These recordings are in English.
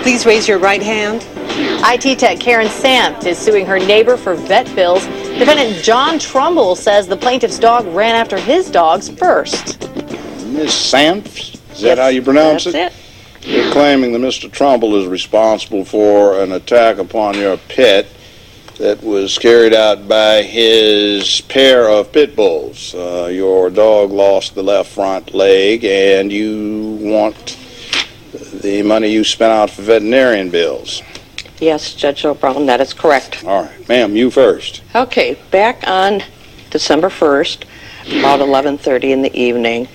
Please raise your right hand. IT tech Karen Samt is suing her neighbor for vet bills. Defendant John Trumbull says the plaintiff's dog ran after his dogs first. Miss Samt, is that how you pronounce it? That's it. You're claiming that Mr. Trumbull is responsible for an attack upon your pet that was carried out by his pair of pit bulls. Your dog lost the left front leg, and you want the money you spent out for veterinarian bills. Yes, Judge O'Brown, that is correct. All right, ma'am, you first. Okay, back on December 1st, about 11:30 in the evening,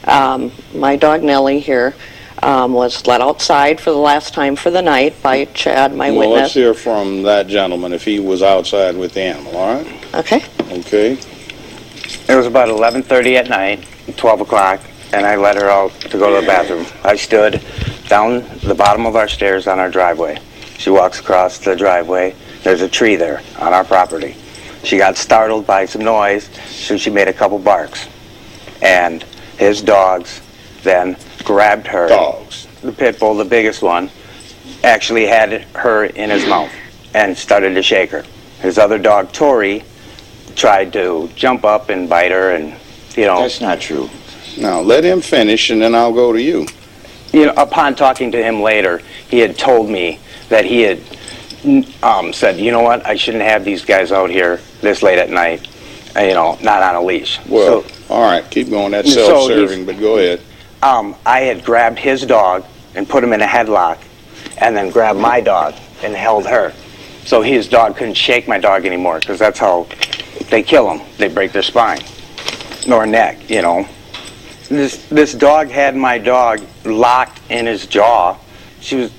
my dog Nellie here was let outside for the last time for the night by Chad, my Well, witness. let's hear from that gentleman if he was outside with the animal, all right? Okay. Okay. It was about 11:30 at night, 12 o'clock, and I let her out to go to the bathroom. I stood down the bottom of our stairs on our driveway. She walks across the driveway. There's a tree there on our property. She got startled by some noise, so she made a couple barks. And his dogs then grabbed her. Dogs. The pit bull, the biggest one, actually had her in his mouth and started to shake her. His other dog, Tori, tried to jump up and bite her, and, you know. That's not true. Now, let him finish, and then I'll go to you. You know, upon talking to him later, he had told me that he had said, you know what, I shouldn't have these guys out here this late at night, you know, not on a leash. Well, So, all right, keep going. That's So self-serving, but go ahead. I had grabbed his dog and put him in a headlock, and then grabbed my dog and held her. So his dog couldn't shake my dog anymore, because that's how they kill them. They break their spine or neck, you know. This dog had my dog locked in his jaw. She was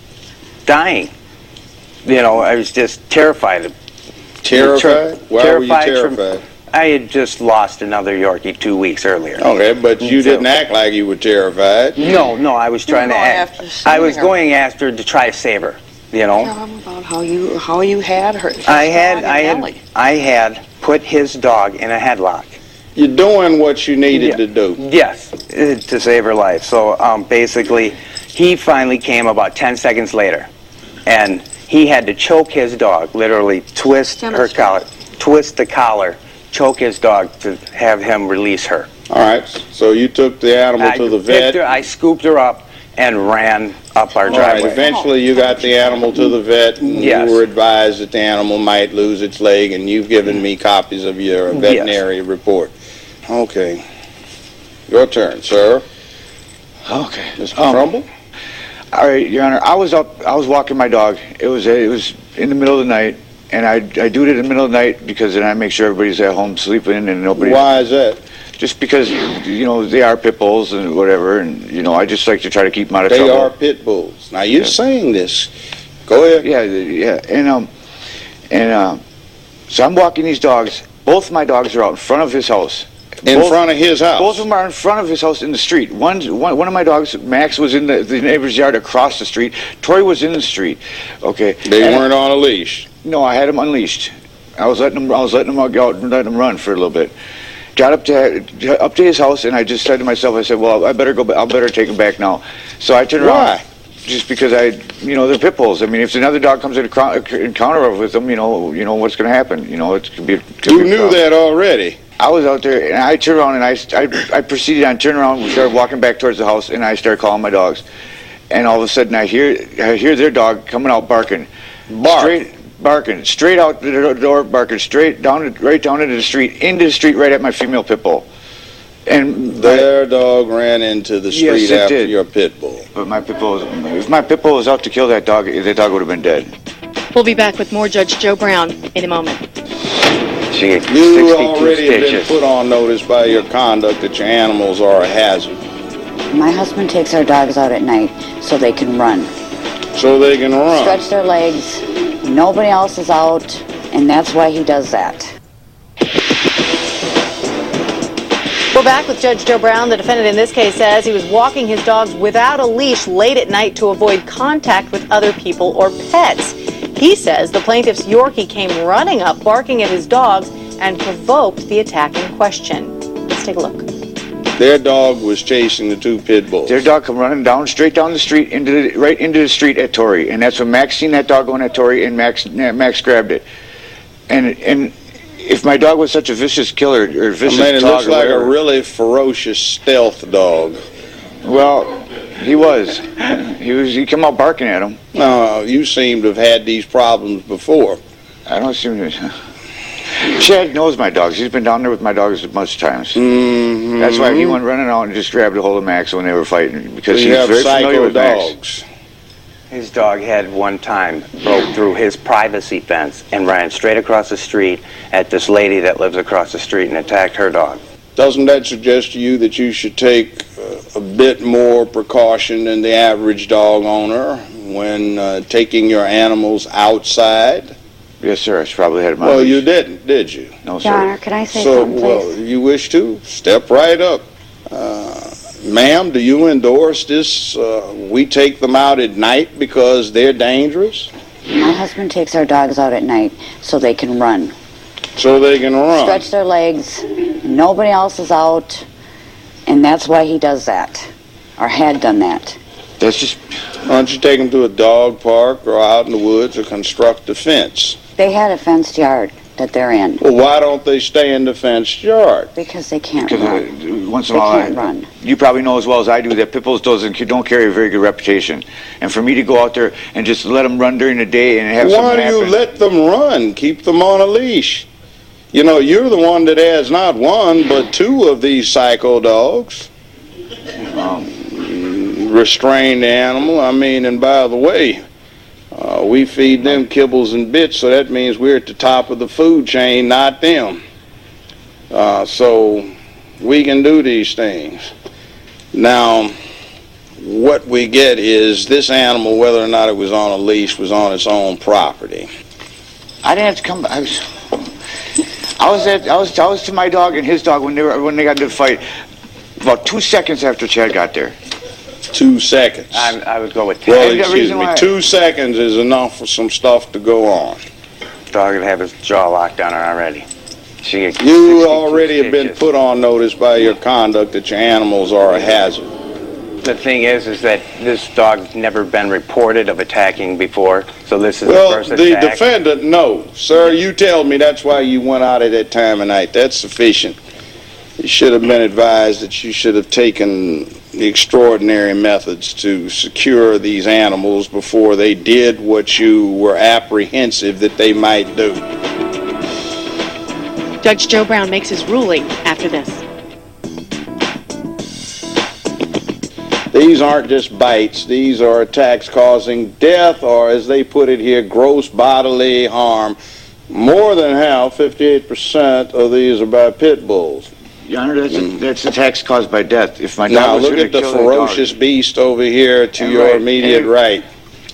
dying. You know, I was just terrified. Terrified? Why were you terrified? I had just lost another Yorkie 2 weeks earlier. Okay, but you didn't act like you were terrified. No, I was trying to act. I was going after to try to save her. You know. Tell him about how you had her. I had put his dog in a headlock. You're doing what you needed to do. Yes, to save her life. So basically, he finally came about 10 seconds later, and he had to choke his dog, literally twist her collar, twist the collar, choke his dog to have him release her. All right, so you took the animal to the vet. I scooped her up and ran up our All driveway. right, eventually you got the animal to the vet, and Yes. you were advised that the animal might lose its leg, and you've given me copies of your veterinary report. Okay. Your turn, sir. Okay. Mr. Trumbull? All right, Your Honor. I was walking my dog. It was in the middle of the night, and I do it in the middle of the night because then I make sure everybody's at home sleeping and nobody. Why is that? Just because, you know, they are pit bulls and whatever, and, you know, I just like to try to keep them out of trouble. They are pit bulls. Now, you're saying this. Go ahead. Yeah. So I'm walking these dogs. Both my dogs are out in front of his house. In front of his house? Both of them are in front of his house in the street. One of my dogs, Max, was in the neighbor's yard across the street. Tori was in the street. Okay. They weren't on a leash? No, I had them unleashed. I was letting them go out and letting them run for a little bit. Got up to his house, and I just said to myself, I said, well, I better take him back now. So I turned around. Why? Just because they're pit bulls. I mean, if another dog comes in encounter with them, you know what's going to happen. You know, it could be. You knew that already. I was out there, and I turned around, and I proceeded on turn around. We started walking back towards the house, and I started calling my dogs. And all of a sudden, I hear their dog coming out barking. Straight out the door, barking right down into the street, right at my female pit bull. And their dog ran into the street after your pit bull. But if my pit bull was out to kill that dog would have been dead. We'll be back with more Judge Joe Brown in a moment. You already have been put on notice by your conduct that your animals are a hazard. My husband takes our dogs out at night so they can run. So they can run? Stretch their legs. Nobody else is out, and that's why he does that. We're back with Judge Joe Brown. The defendant in this case says he was walking his dogs without a leash late at night to avoid contact with other people or pets. He says the plaintiff's Yorkie came running up, barking at his dogs, and provoked the attack in question. Let's take a look. Their dog was chasing the two pit bulls. Their dog come running down, straight down the street, right into the street at Torrey. And that's when Max seen that dog going at Torrey, and Max grabbed it. And if my dog was such a vicious killer or vicious dog, it looks like a really ferocious stealth dog. Well, he was. He come out barking at him. No, you seem to have had these problems before. I don't seem to. Chad knows my dogs. He's been down there with my dogs a bunch of times. Mm-hmm. That's why he went running out and just grabbed a hold of Max when they were fighting, because So he's you have very familiar psycho with Max. dogs. His dog had one time broke through his privacy fence and ran straight across the street at this lady that lives across the street and attacked her dog. Doesn't that suggest to you that you should take a bit more precaution than the average dog owner when taking your animals outside? Yes, sir. I probably had him on Well, leash. you didn't, did you? No, Your sir. Honor, can I say So, something, well, please? you wish to? Step right up. Ma'am, do you endorse this? We take them out at night because they're dangerous? My husband takes our dogs out at night so they can run. So they can run. Stretch their legs. Nobody else is out. And that's why he does that. Or had done that. That's just. Why don't you take them to a dog park or out in the woods or construct a fence? They had a fenced yard that they're in. Well, why don't they stay in the fenced yard? Because they can't Because run. once in They a while, can't run. you probably know as well as I do that pit bulls don't carry a very good reputation. And for me to go out there and just let them run during the day and have Why something do you happen. let them run? Keep them on a leash. You know, you're the one that has not one, but two of these psycho dogs. Restrain the animal. I mean, and by the way, we feed them kibbles and bits, so that means we're at the top of the food chain, not them. So we can do these things. Now, what we get is this animal, whether or not it was on a leash, was on its own property. I didn't have to come back. I was to my dog and his dog when they got into the fight about 2 seconds after Chad got there. 2 seconds. I would go with 10. Well, And the excuse reason me, why- 2 seconds is enough for some stuff to go on. Dog would have his jaw locked on her already. She had You 62 already have been stitches. put on notice by your conduct that your animals are a hazard. The thing is that this dog's never been reported of attacking before, so this is Well, the first the attack. defendant, no. Sir, you tell me that's why you went out at that time of night. That's sufficient. You should have been advised that you should have taken the extraordinary methods to secure these animals before they did what you were apprehensive that they might do. Judge Joe Brown makes his ruling after this. These aren't just bites. These are attacks causing death, or as they put it here, gross bodily harm. More than half, 58% of these are by pit bulls. Your Honor, that's attacks caused by death. If my dog Now was look going at to the kill that ferocious dog, beast over here to And your right, immediate and- right.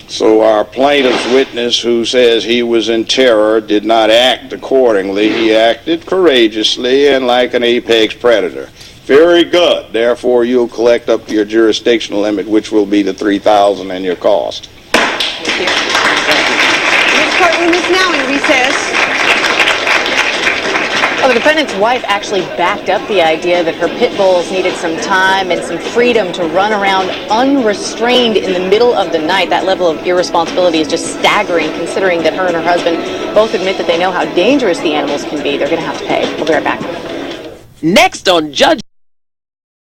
So our plaintiff's witness, who says he was in terror, did not act accordingly. He acted courageously and like an apex predator. Very good. Therefore, you'll collect up to your jurisdictional limit, which will be the $3,000 and your cost. This courtroom is now in recess. Well, the defendant's wife actually backed up the idea that her pit bulls needed some time and some freedom to run around unrestrained in the middle of the night. That level of irresponsibility is just staggering, considering that her and her husband both admit that they know how dangerous the animals can be. They're going to have to pay. We'll be right back. Next on Judge